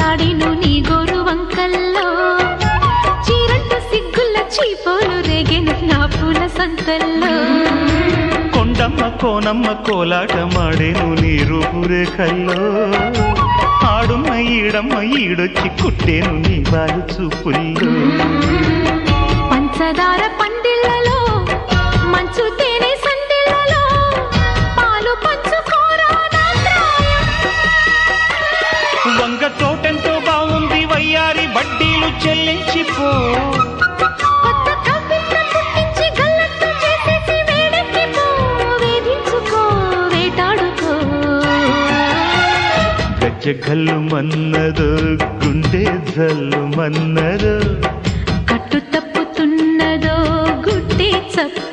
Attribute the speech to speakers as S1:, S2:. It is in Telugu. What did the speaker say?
S1: ఆడిను నీ గోరు వంకల్లో చీరంటు సిగ్గుల చీపోలు రేగెను నా పూల సంతల్లో
S2: కొండమ్మ కోనమ్మ కోలాటమాడేను నీ రూపురేఖల్లో ఆడుమ్మ ఈడమ్మ ఈడొచ్చి కుట్టేను నీ బాలు చూపుల్లో
S1: పంచదార పందిళ్ళలో మంచు తేనె సందిళ్ళలో పాలు పంచుకోరా నా ప్రాయం.
S2: వంగ తోటెంతో బాగుంది వయ్యారి వడ్డీలు చెల్లించిపో
S1: కొత్త కవిత్వం పుట్టించి గల్లంతు చేసేసి వేడెక్కిపో వేధించుకో వేటాడుకో
S2: గజ్జ గల్లు మన్నదో గుండె జల్లు మన్నదో
S1: కట్టు తప్పుతున్నదో గుడ్డే చప్పు